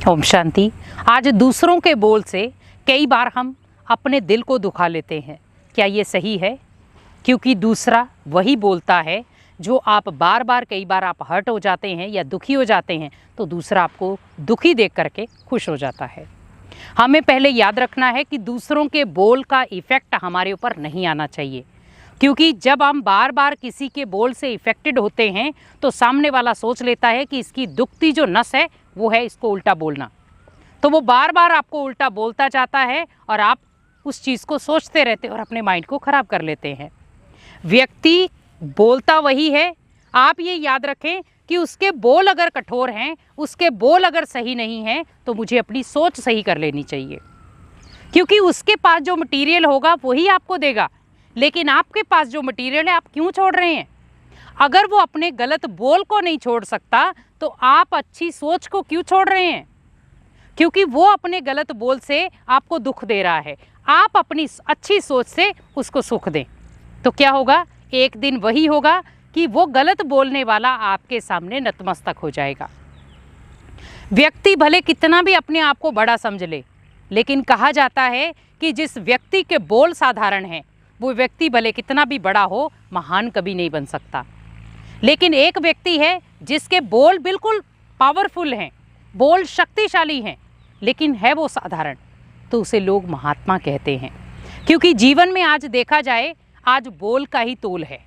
ओम शांति। आज दूसरों के बोल से कई बार हम अपने दिल को दुखा लेते हैं। क्या ये सही है? क्योंकि दूसरा वही बोलता है जो आप बार बार कई बार आप हर्ट हो जाते हैं या दुखी हो जाते हैं, तो दूसरा आपको दुखी देख करके खुश हो जाता है। हमें पहले याद रखना है कि दूसरों के बोल का इफ़ेक्ट हमारे ऊपर नहीं आना चाहिए, क्योंकि जब हम बार बार किसी के बोल से इफ़ेक्टेड होते हैं तो सामने वाला सोच लेता है कि इसकी दुखती जो नस है वो है इसको उल्टा बोलना। तो वो बार बार आपको उल्टा बोलता जाता है और आप उस चीज़ को सोचते रहते और अपने माइंड को ख़राब कर लेते हैं। व्यक्ति बोलता वही है। आप ये याद रखें कि उसके बोल अगर कठोर हैं, उसके बोल अगर सही नहीं हैं, तो मुझे अपनी सोच सही कर लेनी चाहिए, क्योंकि उसके पास जो मटीरियल होगा वही आपको देगा। लेकिन आपके पास जो मटीरियल है आप क्यों छोड़ रहे हैं? अगर वो अपने गलत बोल को नहीं छोड़ सकता तो आप अच्छी सोच को क्यों छोड़ रहे हैं? क्योंकि वो अपने गलत बोल से आपको दुख दे रहा है। आप अपनी अच्छी सोच से उसको सुख दें, तो क्या होगा? एक दिन वही होगा कि वो गलत बोलने वाला आपके सामने नतमस्तक हो जाएगा। व्यक्ति भले कितना भी अपने आप को बड़ा समझ ले, लेकिन कहा जाता है कि जिस व्यक्ति के बोल साधारण हैं वो व्यक्ति भले कितना भी बड़ा हो, महान कभी नहीं बन सकता। लेकिन एक व्यक्ति है जिसके बोल बिल्कुल पावरफुल हैं, बोल शक्तिशाली हैं, लेकिन है वो साधारण, तो उसे लोग महात्मा कहते हैं। क्योंकि जीवन में आज देखा जाए, आज बोल का ही तोल है।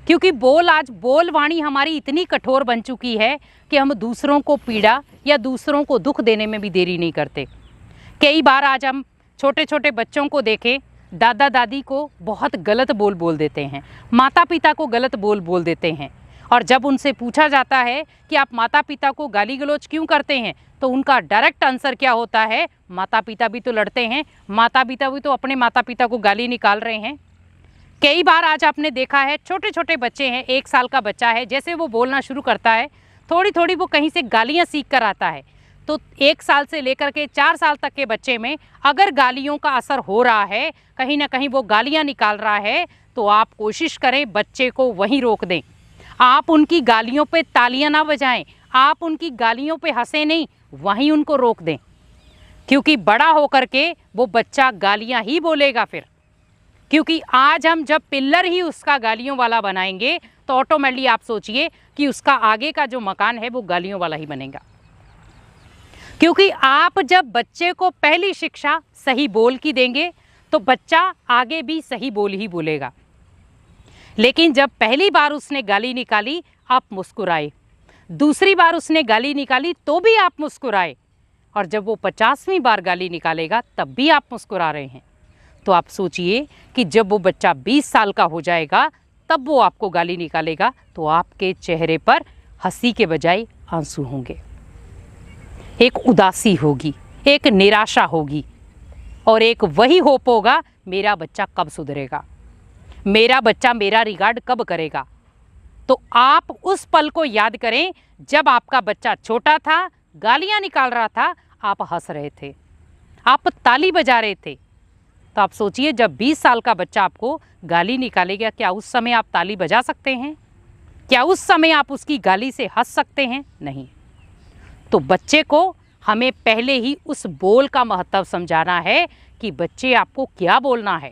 क्योंकि आज बोलवाणी हमारी इतनी कठोर बन चुकी है कि हम दूसरों को पीड़ा या दूसरों को दुख देने में भी देरी नहीं करते। कई बार आज हम छोटे छोटे बच्चों को देखें, दादा दादी को बहुत गलत बोल देते हैं, माता पिता को गलत बोल देते हैं। और जब उनसे पूछा जाता है कि आप माता पिता को गाली गलौज क्यों करते हैं, तो उनका डायरेक्ट आंसर क्या होता है? माता पिता भी तो लड़ते हैं, माता पिता भी तो अपने माता पिता को गाली निकाल रहे हैं। कई बार आज आपने देखा है छोटे छोटे बच्चे हैं, 1 साल का बच्चा है, जैसे वो बोलना शुरू करता है थोड़ी थोड़ी वो कहीं से गालियाँ सीख कर आता है। तो 1 साल से लेकर के 4 साल तक के बच्चे में अगर गालियों का असर हो रहा है, कहीं ना कहीं वो गालियाँ निकाल रहा है, तो आप कोशिश करें बच्चे को वहीं रोक दें। आप उनकी गालियों पे तालियां ना बजाएं, आप उनकी गालियों पे हंसे नहीं, वहीं उनको रोक दें। क्योंकि बड़ा होकर के वो बच्चा गालियां ही बोलेगा फिर। क्योंकि आज हम जब पिल्लर ही उसका गालियों वाला बनाएंगे तो ऑटोमेटिकली आप सोचिए कि उसका आगे का जो मकान है वो गालियों वाला ही बनेगा। क्योंकि आप जब बच्चे को पहली शिक्षा सही बोल की देंगे तो बच्चा आगे भी सही बोल ही बोलेगा। लेकिन जब पहली बार उसने गाली निकाली, आप मुस्कुराए, दूसरी बार उसने गाली निकाली तो भी आप मुस्कुराए, और जब वो 50वीं बार गाली निकालेगा तब भी आप मुस्कुरा रहे हैं, तो आप सोचिए कि जब वो बच्चा 20 साल का हो जाएगा तब वो आपको गाली निकालेगा, तो आपके चेहरे पर हंसी के बजाय आंसू होंगे, एक उदासी होगी, एक निराशा होगी, और एक वही होप होगा, मेरा बच्चा कब सुधरेगा, मेरा बच्चा मेरा रिगार्ड कब करेगा। तो आप उस पल को याद करें जब आपका बच्चा छोटा था, गालियां निकाल रहा था, आप हंस रहे थे, आप ताली बजा रहे थे। तो आप सोचिए जब 20 साल का बच्चा आपको गाली निकालेगा, क्या उस समय आप ताली बजा सकते हैं? क्या उस समय आप उसकी गाली से हंस सकते हैं? नहीं। तो बच्चे को हमें पहले ही उस बोल का महत्व समझाना है कि बच्चे आपको क्या बोलना है।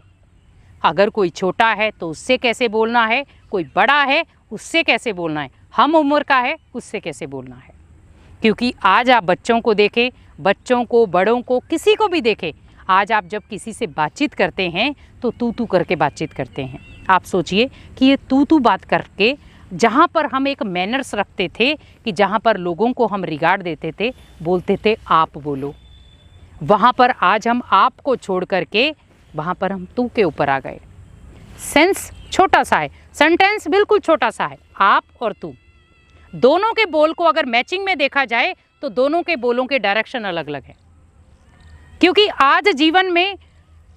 अगर कोई छोटा है तो उससे कैसे बोलना है, कोई बड़ा है उससे कैसे बोलना है, हम उम्र का है उससे कैसे बोलना है। क्योंकि आज आप बच्चों को देखें, बच्चों को, बड़ों को, किसी को भी देखें, आज आप जब किसी से बातचीत करते हैं तो तू करके बातचीत करते हैं। आप सोचिए कि ये तू बात करके, जहाँ पर हम एक मैनर्स रखते थे कि जहाँ पर लोगों को हम रिगार्ड देते थे, बोलते थे आप बोलो, वहाँ पर आज हम आप को छोड़ करके वहाँ पर हम तू के ऊपर आ गए। सेंस छोटा सा है, सेंटेंस बिल्कुल छोटा सा है, आप और तू। दोनों के बोल को अगर मैचिंग में देखा जाए तो दोनों के बोलों के डायरेक्शन अलग अलग है। क्योंकि आज जीवन में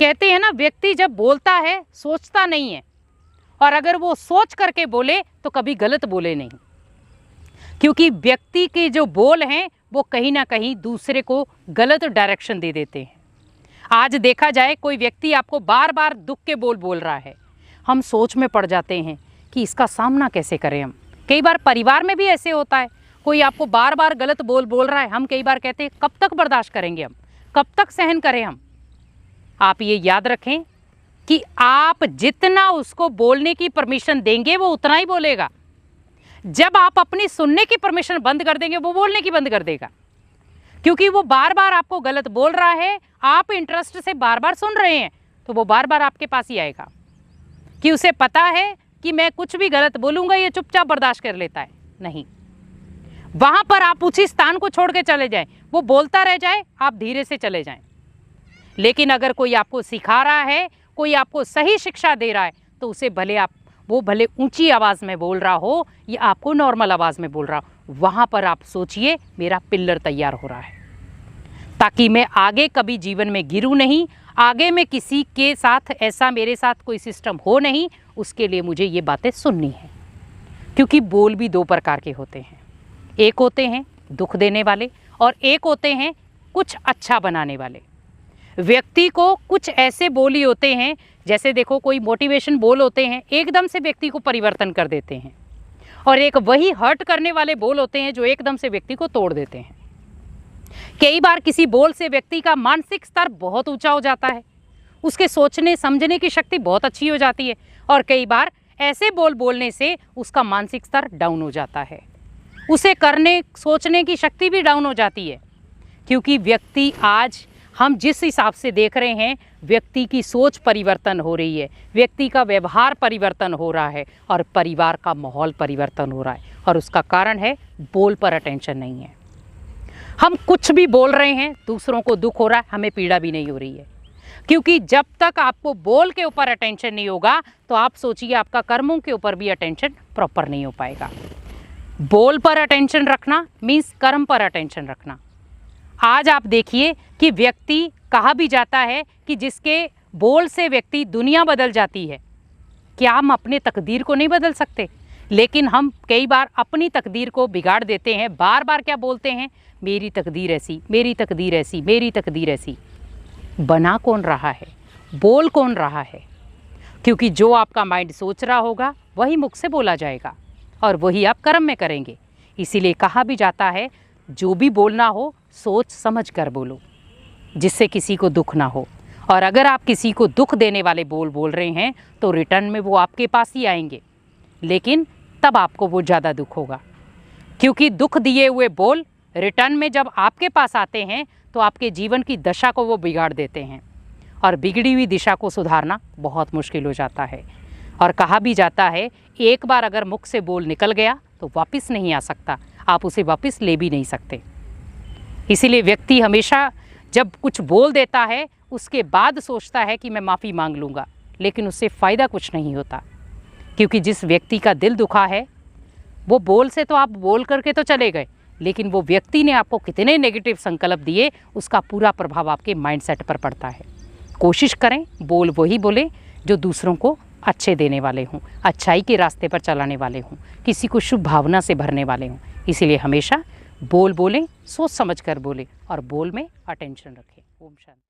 कहते हैं ना, व्यक्ति जब बोलता है सोचता नहीं है, और अगर वो सोच करके बोले तो कभी गलत बोले नहीं। क्योंकि व्यक्ति के जो बोल हैं वो कहीं ना कहीं दूसरे को गलत डायरेक्शन दे देते हैं। आज देखा जाए कोई व्यक्ति आपको बार बार दुख के बोल रहा है, हम सोच में पड़ जाते हैं कि इसका सामना कैसे करें हम। कई बार परिवार में भी ऐसे होता है, कोई आपको बार बार गलत बोल रहा है, हम कई बार कहते हैं कब तक बर्दाश्त करेंगे, हम कब तक सहन करें हम। आप ये याद रखें कि आप जितना उसको बोलने की परमिशन देंगे वो उतना ही बोलेगा। जब आप अपनी सुनने की परमिशन बंद कर देंगे वो बोलने की बंद कर देगा, क्योंकि वो बार बार आपको गलत बोल रहा है, आप इंटरेस्ट से बार बार सुन रहे हैं, तो वो बार बार आपके पास ही आएगा कि उसे पता है कि मैं कुछ भी गलत बोलूंगा ये चुपचाप बर्दाश्त कर लेता है। नहीं, वहां पर आप उसी स्थान को छोड़ के चले जाएं, वो बोलता रह जाए, आप धीरे से चले जाएं। लेकिन अगर कोई आपको सिखा रहा है, कोई आपको सही शिक्षा दे रहा है, तो उसे वो भले ऊंची आवाज़ में बोल रहा हो या आपको नॉर्मल आवाज़ में बोल रहा हो, वहाँ पर आप सोचिए मेरा पिल्लर तैयार हो रहा है, ताकि मैं आगे कभी जीवन में गिरूं नहीं, आगे में किसी के साथ ऐसा मेरे साथ कोई सिस्टम हो नहीं, उसके लिए मुझे ये बातें सुननी है। क्योंकि बोल भी दो प्रकार के होते हैं, एक होते हैं दुख देने वाले और एक होते हैं कुछ अच्छा बनाने वाले। व्यक्ति को कुछ ऐसे बोल ही होते हैं, जैसे देखो कोई मोटिवेशन बोल होते हैं, एकदम से व्यक्ति को परिवर्तन कर देते हैं, और एक वही हर्ट करने वाले बोल होते हैं जो एकदम से व्यक्ति को तोड़ देते हैं। कई बार किसी बोल से व्यक्ति का मानसिक स्तर बहुत ऊंचा हो जाता है, उसके सोचने समझने की शक्ति बहुत अच्छी हो जाती है, और कई बार ऐसे बोल बोलने से उसका मानसिक स्तर डाउन हो जाता है, उसे करने सोचने की शक्ति भी डाउन हो जाती है। क्योंकि व्यक्ति आज हम जिस हिसाब से देख रहे हैं, व्यक्ति की सोच परिवर्तन हो रही है, व्यक्ति का व्यवहार परिवर्तन हो रहा है, और परिवार का माहौल परिवर्तन हो रहा है, और उसका कारण है बोल पर अटेंशन नहीं है। हम कुछ भी बोल रहे हैं, दूसरों को दुख हो रहा है, हमें पीड़ा भी नहीं हो रही है। क्योंकि जब तक आपको बोल के ऊपर अटेंशन नहीं होगा, तो आप सोचिए आपका कर्मों के ऊपर भी अटेंशन प्रॉपर नहीं हो पाएगा। बोल पर अटेंशन रखना मीन्स कर्म पर अटेंशन रखना। आज आप देखिए कि व्यक्ति कहा भी जाता है कि जिसके बोल से व्यक्ति दुनिया बदल जाती है। क्या हम अपने तकदीर को नहीं बदल सकते? लेकिन हम कई बार अपनी तकदीर को बिगाड़ देते हैं। बार बार क्या बोलते हैं, मेरी तकदीर ऐसी, मेरी तकदीर ऐसी, मेरी तकदीर ऐसी। बना कौन रहा है, बोल कौन रहा है? क्योंकि जो आपका माइंड सोच रहा होगा वही मुख से बोला जाएगा, और वही आप कर्म में करेंगे। इसीलिए कहा भी जाता है जो भी बोलना हो सोच समझ कर बोलो, जिससे किसी को दुख ना हो। और अगर आप किसी को दुख देने वाले बोल रहे हैं तो रिटर्न में वो आपके पास ही आएंगे, लेकिन तब आपको वो ज़्यादा दुख होगा। क्योंकि दुख दिए हुए बोल रिटर्न में जब आपके पास आते हैं तो आपके जीवन की दशा को वो बिगाड़ देते हैं, और बिगड़ी हुई दिशा को सुधारना बहुत मुश्किल हो जाता है। और कहा भी जाता है एक बार अगर मुख से बोल निकल गया तो वापस नहीं आ सकता, आप उसे वापस ले भी नहीं सकते। इसीलिए व्यक्ति हमेशा जब कुछ बोल देता है उसके बाद सोचता है कि मैं माफ़ी मांग लूँगा, लेकिन उससे फ़ायदा कुछ नहीं होता। क्योंकि जिस व्यक्ति का दिल दुखा है वो बोल से तो आप बोल करके तो चले गए, लेकिन वो व्यक्ति ने आपको कितने नेगेटिव संकल्प दिए उसका पूरा प्रभाव आपके माइंडसेट पर पड़ता है। कोशिश करें बोल वही बोलें जो दूसरों को अच्छे देने वाले हों, अच्छाई के रास्ते पर चलाने वाले हों, किसी को शुभ भावना से भरने वाले हों। इसीलिए हमेशा बोल बोलें, सोच समझ कर बोलें, और बोल में अटेंशन रखें। ओम शांति।